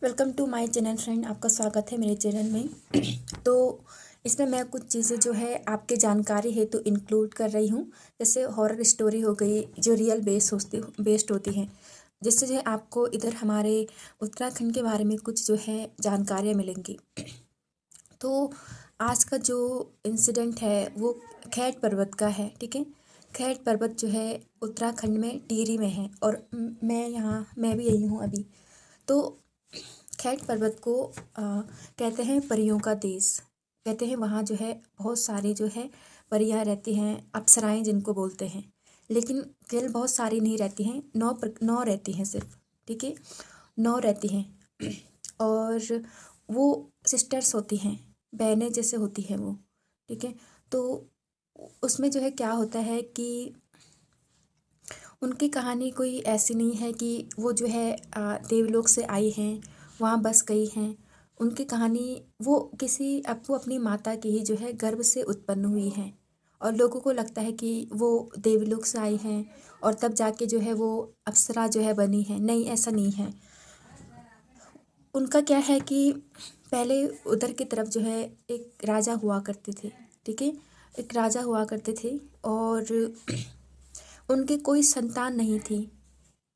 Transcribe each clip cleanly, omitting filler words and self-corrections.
Welcome to my channel friend. आपका स्वागत है मेरे चैनल में। तो इसमें मैं कुछ चीज़ें जो है आपके जानकारी हेतु इंक्लूड कर रही हूँ। जैसे हॉरर स्टोरी हो गई जो रियल बेस्ड होती हैं, जिससे जो है आपको इधर हमारे उत्तराखंड के बारे में कुछ जो है जानकारियाँ मिलेंगी। तो आज का जो इंसिडेंट है वो खैट पर्वत का है। ठीक है, खैट पर्वत जो है उत्तराखंड में टिहरी में है और मैं भी यही हूँ अभी। तो खैट पर्वत को कहते हैं परियों का देश। कहते हैं वहाँ जो है बहुत सारी जो है परियां रहती हैं, अप्सराएं जिनको बोलते हैं। लेकिन केवल बहुत सारी नहीं रहती हैं, 9 रहती हैं सिर्फ। ठीक है, 9 रहती हैं और वो सिस्टर्स होती हैं, बहनें जैसे होती हैं वो। ठीक है, तो उसमें जो है क्या होता है कि उनकी कहानी कोई ऐसी नहीं है कि वो जो है देवलोक से आई हैं, वहाँ बस गई हैं। उनकी कहानी वो वो अपनी माता की ही जो है गर्भ से उत्पन्न हुई हैं और लोगों को लगता है कि वो देवलोक से आई हैं और तब जाके जो है वो अप्सरा जो है बनी है। नहीं, ऐसा नहीं है। उनका क्या है कि पहले उधर की तरफ जो है एक राजा हुआ करते थे। ठीक है, एक राजा हुआ करते थे और उनकी कोई संतान नहीं थी।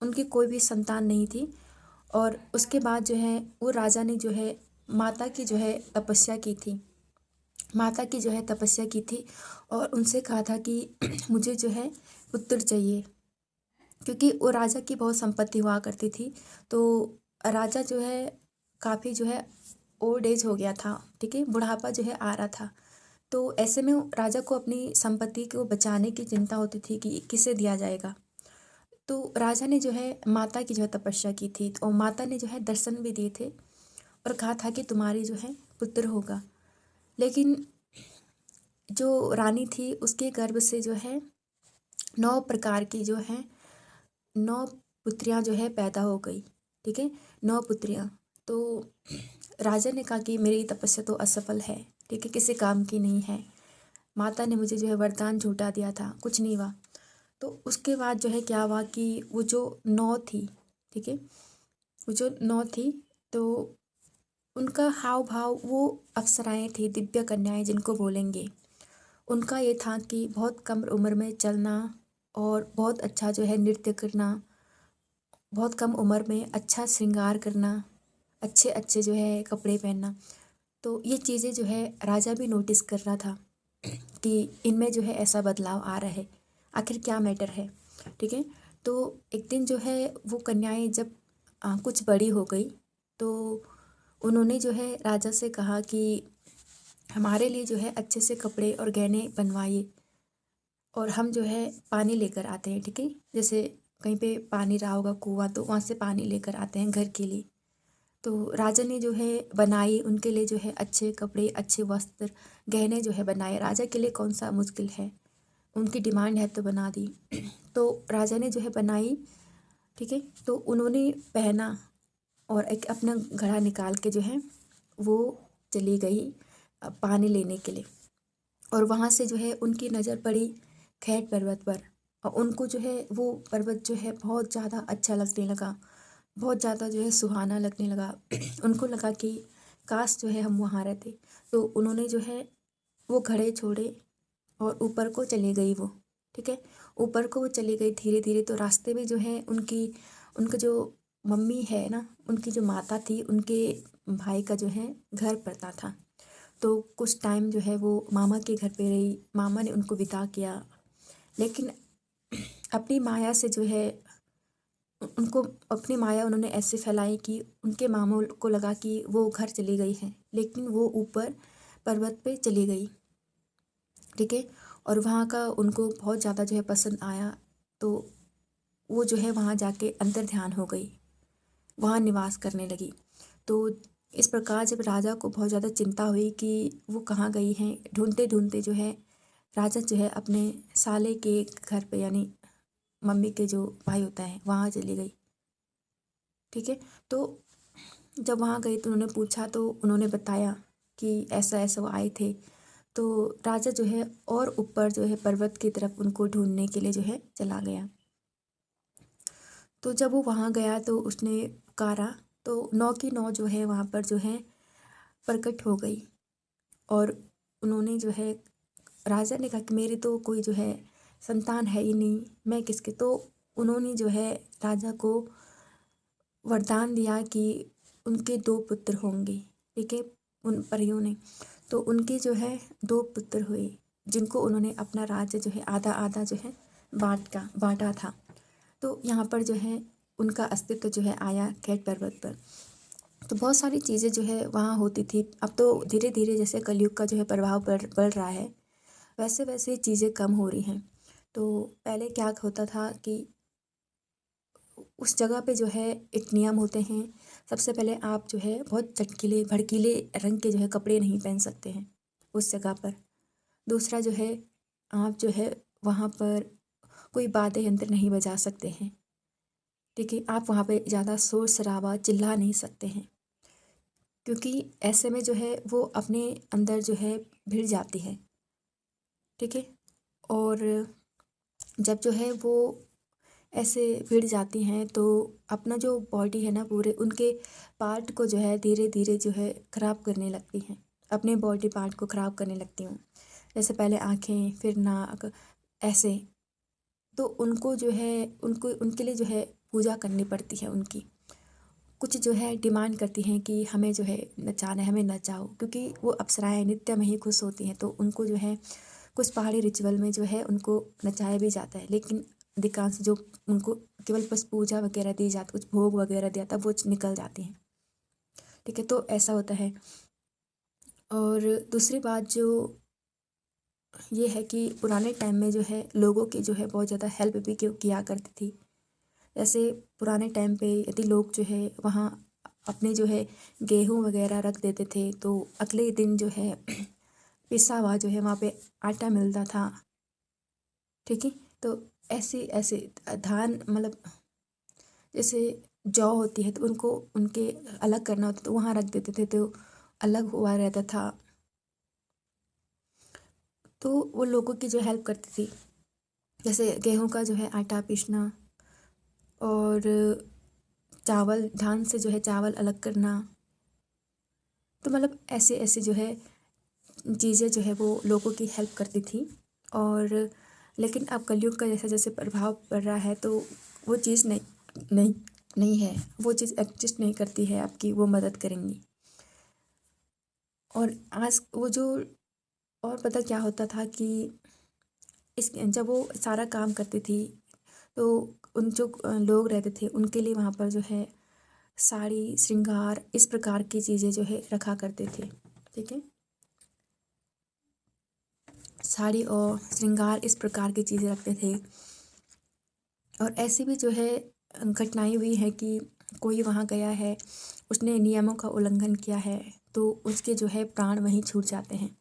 उनकी कोई भी संतान नहीं थी और उसके बाद जो है वो राजा ने जो है माता की जो है तपस्या की थी। माता की जो है तपस्या की थी और उनसे कहा था कि मुझे जो है पुत्र चाहिए, क्योंकि वो राजा की बहुत संपत्ति हुआ करती थी। तो राजा जो है काफ़ी जो है ओल्ड एज हो गया था। ठीक है, बुढ़ापा जो है आ रहा था। तो ऐसे में राजा को अपनी संपत्ति को बचाने की चिंता होती थी कि किसे दिया जाएगा। तो राजा ने जो है माता की जो है तपस्या की थी और माता ने जो है दर्शन भी दिए थे और कहा था कि तुम्हारी जो है पुत्र होगा। लेकिन जो रानी थी उसके गर्भ से जो है 9 प्रकार की जो है 9 पुत्रियां जो है पैदा हो गई। ठीक है, 9 पुत्रियां। तो राजा ने कहा कि मेरी तपस्या तो असफल है। ठीक है, किसी काम की नहीं है। माता ने मुझे जो है वरदान झूठा दिया था, कुछ नहीं हुआ। तो उसके बाद जो है क्या हुआ कि वो जो 9 थी, ठीक है, वो जो 9 थी तो उनका हाव भाव, वो अप्सराएं थी, दिव्य कन्याएं जिनको बोलेंगे। उनका ये था कि बहुत कम उम्र में चलना और बहुत अच्छा जो है नृत्य करना, बहुत कम उम्र में अच्छा श्रृंगार करना, अच्छे अच्छे जो है कपड़े पहनना। तो ये चीज़ें जो है राजा भी नोटिस कर रहा था कि इनमें जो है ऐसा बदलाव आ रहा है, आखिर क्या मैटर है। ठीक है, तो एक दिन जो है वो कन्याएं जब कुछ बड़ी हो गई तो उन्होंने जो है राजा से कहा कि हमारे लिए जो है अच्छे से कपड़े और गहने बनवाइए और हम जो है पानी लेकर आते हैं। ठीक है, जैसे कहीं पे पानी रहा होगा कुआं, तो वहाँ से पानी लेकर आते हैं घर के लिए। तो राजा ने जो है बनाई उनके लिए जो है अच्छे कपड़े, अच्छे वस्त्र, गहने जो है बनाए। राजा के लिए कौन सा मुश्किल है, उनकी डिमांड है तो बना दी। तो राजा ने जो है बनाई। ठीक है, तो उन्होंने पहना और एक अपना घड़ा निकाल के जो है वो चली गई पानी लेने के लिए। और वहाँ से जो है उनकी नज़र पड़ी खैट पर्वत पर और उनको जो है वो पर्वत जो है बहुत ज़्यादा अच्छा लगने लगा, बहुत ज़्यादा जो है सुहाना लगने लगा। उनको लगा कि काश जो है हम वहाँ रहते। तो उन्होंने जो है वो घड़े छोड़े और ऊपर को चली गई वो। ठीक है, ऊपर को वो चली गई धीरे धीरे। तो रास्ते में जो है उनका जो मम्मी है ना, उनकी जो माता थी, उनके भाई का जो है घर पड़ता था। तो कुछ टाइम जो है वो मामा के घर पे रही, मामा ने उनको विदा किया। लेकिन अपनी माया से जो है उनको अपनी माया उन्होंने ऐसे फैलाई कि उनके मामों को लगा कि वो घर चली गई हैं, लेकिन वो ऊपर पर्वत पे चली गई। ठीक है, और वहाँ का उनको बहुत ज़्यादा जो है पसंद आया। तो वो जो है वहाँ जाके अंतर ध्यान हो गई, वहाँ निवास करने लगी। तो इस प्रकार जब राजा को बहुत ज़्यादा चिंता हुई कि वो कहाँ गई हैं, ढूंढते ढूंढते जो है राजा जो है अपने साले के घर पे, यानी मम्मी के जो भाई होता है, वहाँ चली गई। ठीक है, तो जब वहाँ गई तो उन्होंने पूछा तो उन्होंने बताया कि ऐसा ऐसा वो आए थे। तो राजा जो है और ऊपर जो है पर्वत की तरफ उनको ढूंढने के लिए जो है चला गया। तो जब वो वहाँ गया तो उसने पुकारा तो 9 की 9 जो है वहाँ पर जो है प्रकट हो गई। और उन्होंने जो है, राजा ने कहा कि मेरी तो कोई जो है संतान है ही नहीं, मैं किसके। तो उन्होंने जो है राजा को वरदान दिया कि उनके 2 पुत्र होंगे, ठीक है, उन परियों ने। तो उनके जो है 2 पुत्र हुए, जिनको उन्होंने अपना राज्य जो है आधा आधा जो है बांटा था। तो यहाँ पर जो है उनका अस्तित्व जो है आया कैट पर्वत पर। तो बहुत सारी चीज़ें जो है वहाँ होती थी। अब तो धीरे धीरे जैसे कलयुग का जो है प्रभाव बढ़ रहा है, वैसे वैसे चीज़ें कम हो रही हैं। तो पहले क्या होता था कि उस जगह पे जो है एक नियम होते हैं। सबसे पहले आप जो है बहुत चटकीले भड़कीले रंग के जो है कपड़े नहीं पहन सकते हैं उस जगह पर। दूसरा जो है, आप जो है वहाँ पर कोई वाद्य यंत्र नहीं बजा सकते हैं, ठीक है। आप वहाँ पे ज़्यादा शोर शराबा चिल्ला नहीं सकते हैं, क्योंकि ऐसे में जो है वो अपने अंदर जो है भिड़ जाती है, ठीक है। और जब जो है वो ऐसे भिड़ जाती हैं तो अपना जो बॉडी है ना, पूरे उनके पार्ट को जो है धीरे धीरे जो है ख़राब करने लगती हैं, अपने बॉडी पार्ट को ख़राब करने लगती हूँ। जैसे पहले आँखें, फिर नाक, ऐसे। तो उनको जो है उनको उनके लिए जो है पूजा करनी पड़ती है उनकी। कुछ जो है डिमांड करती हैं कि हमें जो है नचाना है, हमें नचाओ, क्योंकि वो अप्सराएँ नित्य में ही खुश होती हैं। तो उनको जो है कुछ पहाड़ी रिचुअल में जो है उनको नचाया भी जाता है, लेकिन अधिकांश जो उनको केवल बस पूजा वगैरह दी जाती, कुछ भोग वगैरह दिया तब वो निकल जाती हैं, ठीक है। तो ऐसा होता है। और दूसरी बात जो ये है कि पुराने टाइम में जो है लोगों की जो है बहुत ज़्यादा हेल्प भी किया करती थी। जैसे पुराने टाइम पे यदि लोग जो है वहाँ अपने जो है गेहूँ वगैरह रख देते थे, तो अगले दिन जो है पिसा हुआ जो है वहाँ पे आटा मिलता था, ठीक है। तो ऐसे ऐसे धान, मतलब जैसे जौ होती है तो उनको उनके अलग करना होता तो वहाँ रख देते थे, तो अलग हुआ रहता था। तो वो लोगों की जो हेल्प करती थी, जैसे गेहूं का जो है आटा पीसना, और चावल, धान से जो है चावल अलग करना। तो मतलब ऐसे ऐसे जो है चीज़ें जो है वो लोगों की हेल्प करती थी। और लेकिन अब कलयुग का जैसे जैसे प्रभाव पड़ रहा है, तो वो चीज़ नहीं नहीं नहीं है, वो चीज़ एग्जिस्ट नहीं करती है आपकी वो मदद करेंगी। और आज वो जो, और पता क्या होता था कि इस जब वो सारा काम करती थी, तो उन जो लोग रहते थे उनके लिए वहाँ पर जो है साड़ी, श्रृंगार, इस प्रकार की चीज़ें जो है रखा करते थे, ठीक है। साड़ी और श्रृंगार इस प्रकार की चीज़ें रखते थे। और ऐसी भी जो है घटनाएं हुई है कि कोई वहाँ गया है, उसने नियमों का उल्लंघन किया है, तो उसके जो है प्राण वहीं छूट जाते हैं।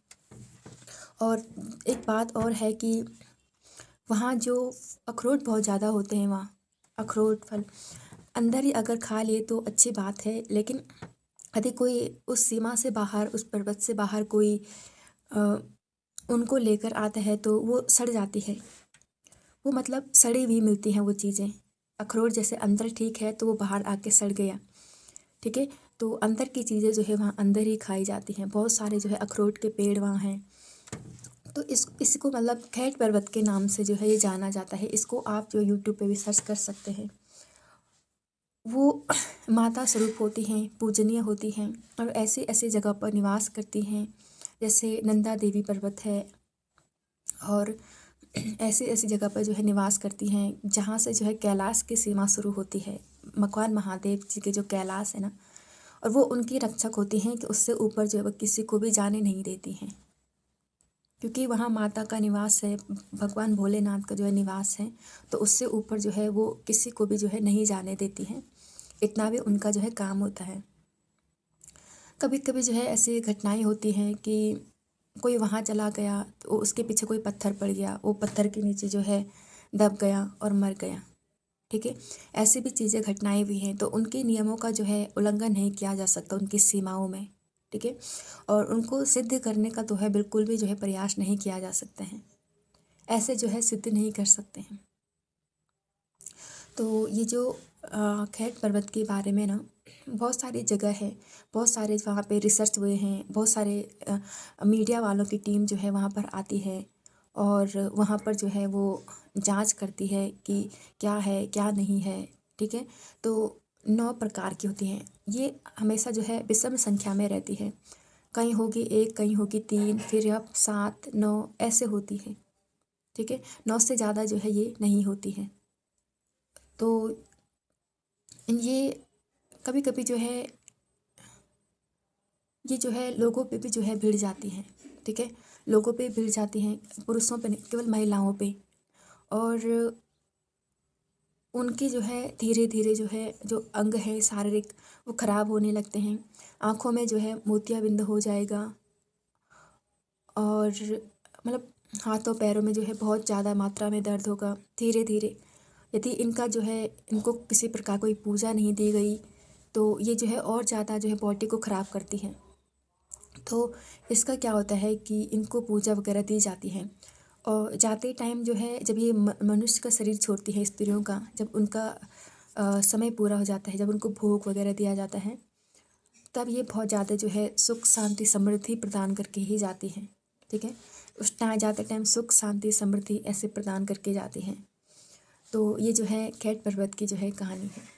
और एक बात और है कि वहाँ जो अखरोट बहुत ज़्यादा होते हैं, वहाँ अखरोट फल अंदर ही अगर खा लिए तो अच्छी बात है, लेकिन यदि कोई उस सीमा से बाहर, उस पर्वत से बाहर कोई अ, उनको लेकर आता है तो वो सड़ जाती है। वो मतलब सड़ी हुई मिलती हैं वो चीज़ें। अखरोट जैसे अंदर ठीक है तो वो बाहर आके सड़ गया, ठीक है। तो अंदर की चीज़ें जो है वहाँ अंदर ही खाई जाती हैं। बहुत सारे जो है अखरोट के पेड़ वहाँ हैं। तो इसको मतलब खैट पर्वत के नाम से जो है ये जाना जाता है। इसको आप जो यूट्यूब पे भी सर्च कर सकते हैं। वो माता स्वरूप होती हैं, पूजनीय होती हैं, और ऐसे ऐसे जगह पर निवास करती हैं, जैसे नंदा देवी पर्वत है। और ऐसी ऐसी जगह पर जो है निवास करती हैं जहाँ से जो है कैलाश की सीमा शुरू होती है। भगवान महादेव जी के जो कैलाश है ना, और वो उनकी रक्षक होती हैं कि उससे ऊपर जो है वो किसी को भी जाने नहीं देती हैं, क्योंकि वहाँ माता का निवास है, भगवान भोलेनाथ का जो है निवास है। तो उससे ऊपर जो है वो किसी को भी जो है नहीं जाने देती हैं। इतना भी उनका जो है काम होता है। कभी कभी जो है ऐसी घटनाएं होती हैं कि कोई वहाँ चला गया तो उसके पीछे कोई पत्थर पड़ गया, वो पत्थर के नीचे जो है दब गया और मर गया, ठीक है। ऐसी भी चीज़ें, घटनाएं भी हैं। तो उनके नियमों का जो है उल्लंघन नहीं किया जा सकता उनकी सीमाओं में, ठीक है। और उनको सिद्ध करने का तो है बिल्कुल भी जो है प्रयास नहीं किया जा सकते हैं। ऐसे जो है सिद्ध नहीं कर सकते हैं। तो ये जो खैट पर्वत के बारे में ना, बहुत सारी जगह है, बहुत सारे वहाँ पे रिसर्च हुए हैं, बहुत सारे मीडिया वालों की टीम जो है वहाँ पर आती है और वहाँ पर जो है वो जांच करती है कि क्या है क्या नहीं है। ठीक है, तो 9 प्रकार की होती हैं। ये हमेशा जो है विषम संख्या में रहती है, कहीं होगी 1, कहीं होगी 3, फिर अब 7, 9 ऐसे होती है। ठीक है, 9 से ज़्यादा जो है ये नहीं होती है। तो ये कभी कभी जो है ये जो है लोगों पे भी जो है भिड़ जाती हैं। ठीक है, लोगों पे भिड़ जाती हैं, पुरुषों पे नहीं, केवल महिलाओं पे। और उनकी जो है धीरे धीरे जो है जो अंग है शारीरिक, वो खराब होने लगते हैं। आँखों में जो है मोतियाबिंद हो जाएगा और मतलब हाथों पैरों में जो है बहुत ज़्यादा मात्रा में दर्द होगा धीरे धीरे। यदि इनका जो है इनको किसी प्रकार कोई पूजा नहीं दी गई तो ये जो है और ज़्यादा जो है बॉडी को ख़राब करती हैं। तो इसका क्या होता है कि इनको पूजा वगैरह दी जाती है और जाते टाइम जो है जब ये मनुष्य का शरीर छोड़ती है स्त्रियों का, जब उनका समय पूरा हो जाता है, जब उनको भोग वगैरह दिया जाता है, तब ये बहुत ज़्यादा जो है सुख शांति समृद्धि प्रदान करके ही जाती हैं। ठीक है, उस टाइम जाते टाइम सुख शांति समृद्धि ऐसे प्रदान करके जाती हैं। तो ये जो है कैट पर्वत की जो है कहानी है।